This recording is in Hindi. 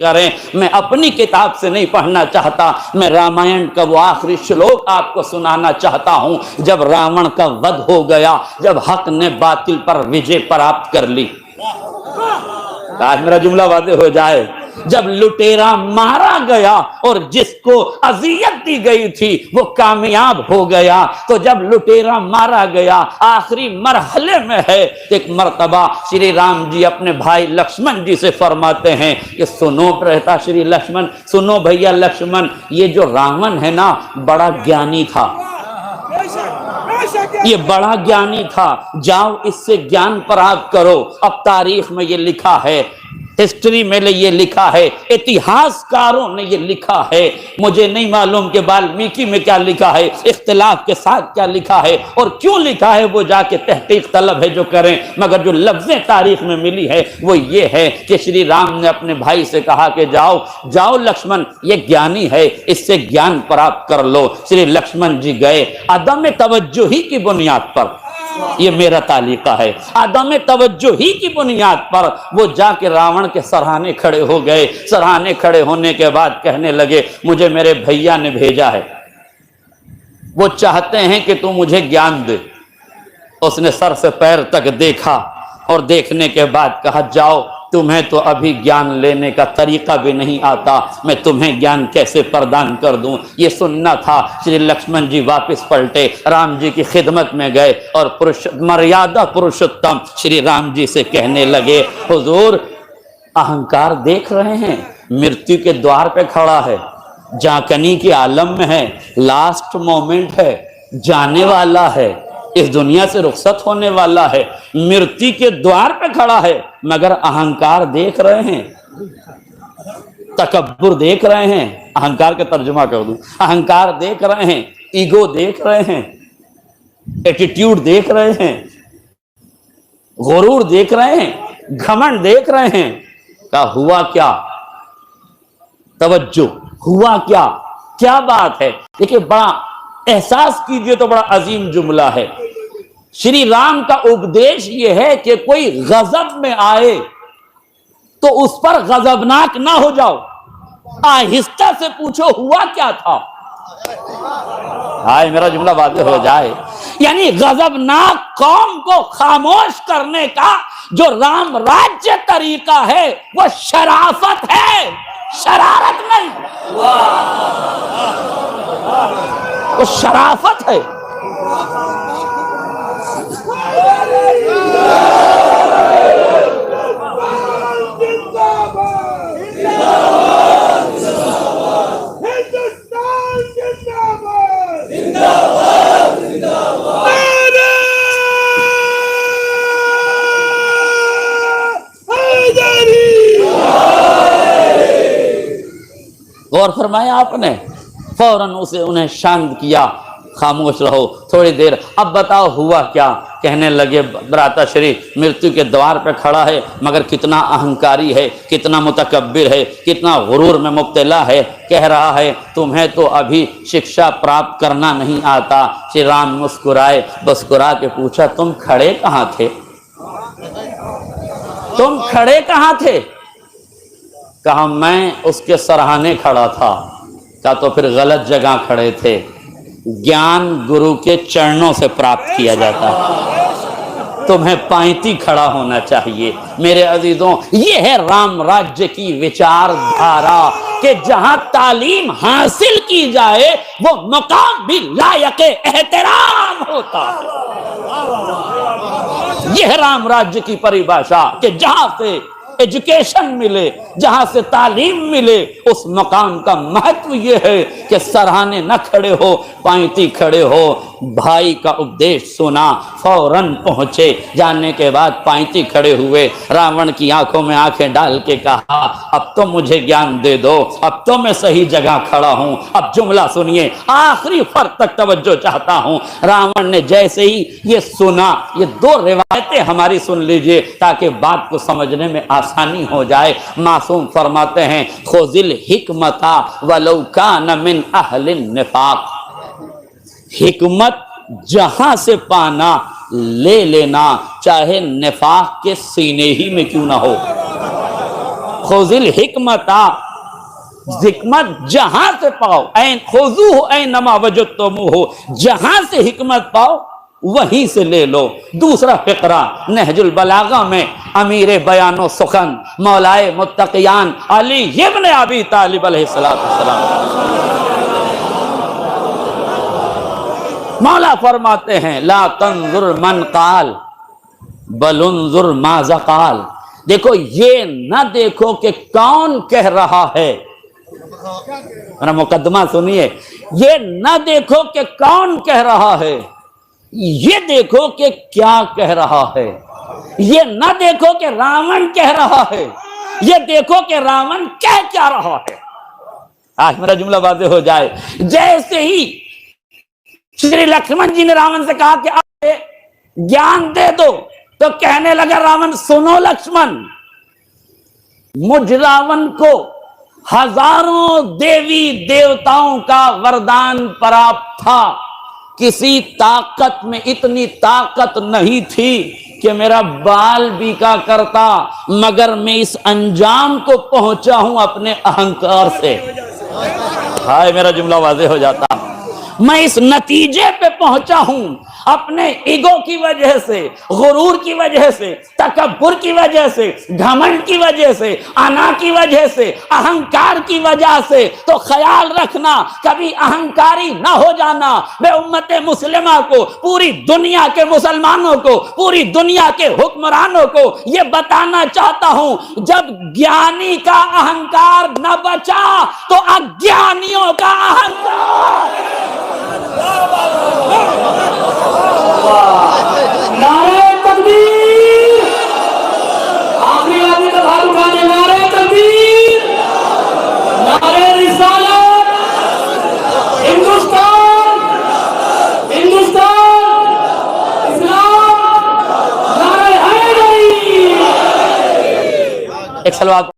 करें, मैं अपनी किताब से नहीं पढ़ना चाहता, मैं रामायण का वो आखिरी श्लोक आपको सुनाना चाहता हूं जब रावण का वध हो गया, जब हक ने बातिल पर विजय प्राप्त कर ली। आज मेरा जुमला वादे हो जाए, जब लुटेरा मारा गया और जिसको अजियत दी गई थी वो कामयाब हो गया, तो जब लुटेरा मारा गया आखिरी मरहले में है, एक मर्तबा श्री राम जी अपने भाई लक्ष्मण जी से फरमाते हैं कि सुनो रहता श्री लक्ष्मण, सुनो भैया लक्ष्मण, ये जो रावण है ना बड़ा ज्ञानी था, ये बड़ा ज्ञानी था, जाओ इससे ज्ञान प्राप्त करो। अब तारीख में ये लिखा है, हिस्ट्री में ये लिखा है, इतिहासकारों ने ये लिखा है, मुझे नहीं मालूम कि वाल्मीकि में क्या लिखा है, इख्तिलाफ के साथ क्या लिखा है और क्यों लिखा है, वो जाके तहकीक तलब है जो करें, मगर जो लफ्ज़ें तारीख में मिली है वो ये है कि श्री राम ने अपने भाई से कहा कि जाओ जाओ लक्ष्मण, ये ज्ञानी है, इससे ज्ञान प्राप्त कर लो। श्री लक्ष्मण जी गए, अदम तवज्जुही की बुनियाद पर, ये मेरा तालिका है, आदम तवज्जो ही की बुनियाद पर वो जाके रावण के सराहने खड़े हो गए। सराहने खड़े होने के बाद कहने लगे मुझे मेरे भैया ने भेजा है, वो चाहते हैं कि तू मुझे ज्ञान दे। उसने सर से पैर तक देखा और देखने के बाद कहा जाओ, तुम्हें तो अभी ज्ञान लेने का तरीका भी नहीं आता, मैं तुम्हें ज्ञान कैसे प्रदान कर दूं। ये सुनना था। श्री लक्ष्मण जी वापस पलटे, राम जी की खिदमत में गए और मर्यादा पुरुषोत्तम श्री राम जी से कहने लगे हुजूर, अहंकार देख रहे हैं, मृत्यु के द्वार पे खड़ा है, जाकनी के आलम में है, लास्ट मोमेंट है, जाने वाला है, इस दुनिया से रुखसत होने वाला है, मृत्यु के द्वार पे खड़ा है, मगर अहंकार देख रहे हैं, तकब्बुर देख रहे हैं। अहंकार का तर्जुमा कर दूं, अहंकार देख रहे हैं, ईगो देख रहे हैं, एटीट्यूड देख रहे हैं, गुरूर देख रहे हैं, घमंड देख रहे हैं। का हुआ क्या? तवज्जो, हुआ क्या? क्या बात है? देखिए, बड़ा एहसास कीजिए तो बड़ा अजीम जुमला है। श्री राम का उपदेश यह है कि कोई गजब में आए तो उस पर गजबनाक ना हो जाओ, आहिस्ता से पूछो हुआ क्या था। हाय, मेरा जुमला वाज़ेह हो जाए। यानी गजबनाक कौम को खामोश करने का जो राम राज्य तरीका है वो शराफत है, शरारत नहीं, वो शराफत है। गौर फरमाया आपने, फौरन उसे उन्हें शांत किया, खामोश रहो थोड़ी देर, अब बताओ हुआ क्या। कहने लगे भ्राताश्री, मृत्यु के द्वार पर खड़ा है, मगर कितना अहंकारी है, कितना मुतकब्बिर है, कितना गुरूर में मुब्तला है। कह रहा है तुम्हें तो अभी शिक्षा प्राप्त करना नहीं आता। श्री राम मुस्कुराए, मुस्कुरा के पूछा तुम खड़े कहाँ थे? तुम खड़े कहाँ थे? कहा मैं उसके सराहने खड़ा था। कहा तो फिर गलत जगह खड़े थे। ज्ञान गुरु के चरणों से प्राप्त किया जाता है, तुम्हें पांति खड़ा होना चाहिए। मेरे अजीजों, ये है राम राज्य की विचारधारा कि जहां तालीम हासिल की जाए वो मकाम भी लायक एहतराम होता है। यह है राम राज्य की परिभाषा कि जहां से एजुकेशन मिले, जहां से तालीम मिले, उस मकाम का महत्व यह है कि सराहने न खड़े हो, पांति खड़े हो। भाई का उपदेश सुना, फौरन पहुंचे, जाने के बाद पांति खड़े हुए, रावण की आंखों में आंखें डाल के कहा अब तो मुझे ज्ञान दे दो, अब तो मैं सही जगह खड़ा हूं। अब जुमला सुनिए, आखिरी फर्क तक तवज्जो चाहता हूं। रावण ने जैसे ही ये सुना, ये दो रिवायतें हमारी सुन लीजिए ताकि बात को समझने में आसानी हो जाए। मासूम फरमाते हैं खुजिल हिकमता वलौ कान मिन अहलिन निफाक, हिकमत जहां से पाना ले लेना, चाहे निफाक के सीने ही में क्यों ना हो। खुजिल हिकमता, हिकमत जहां से पाओ, ऐन खुजू हो ऐन नमा वजदतुमूहु, जहां से हिकमत पाओ वहीं से ले लो। दूसरा फिक्रा नहजुल बलागा में अमीर बयानो सुखन मौलाए मुत्तकियान अली इब्न अबी तालिब अलैहिस्सलातु वस्सलाम, मौला फरमाते हैं ला तंजुर मन काल बल उन्जुर माज़ा काल। देखो ये न देखो कि कौन कह रहा है, मेरा मुकदमा सुनिए, ये न देखो कि कौन कह रहा है, ये देखो कि क्या कह रहा है। ये न देखो कि रावण कह रहा है, ये देखो कि रावण कह क्या रहा है। आज मेरा जुमला वाज़ेह हो जाए। जैसे ही श्री लक्ष्मण जी ने रावण से कहा कि आप ज्ञान दे दो, तो कहने लगा रावण सुनो लक्ष्मण, मुझ रावण को हजारों देवी देवताओं का वरदान प्राप्त था, किसी ताकत में इतनी ताकत नहीं थी कि मेरा बाल बीका करता, मगर मैं इस अंजाम को पहुंचा हूं अपने अहंकार से। हाय मेरा जुमला वाज़ेह हो जाता। मैं इस नतीजे पे पहुंचा हूं अपने ईगो की वजह से, गुरूर की वजह से, तकब्बुर की वजह से, घमंड की वजह से, अना की वजह से, अहंकार की वजह से। तो ख्याल रखना कभी अहंकारी ना हो जाना। मैं उम्मत मुस्लिमा को, पूरी दुनिया के मुसलमानों को, पूरी दुनिया के हुक्मरानों को यह बताना चाहता हूं, जब ज्ञानी का अहंकार न बचा तो अज्ञानियों का अहंकार। नारे तकबीर, आखिरी आदमी का हाथ उठाने, नारे तकबीर, नारे रिसालत, हिंदुस्तान, हिंदुस्तान, इस्लाम, नारे हैदरी। एक सलवात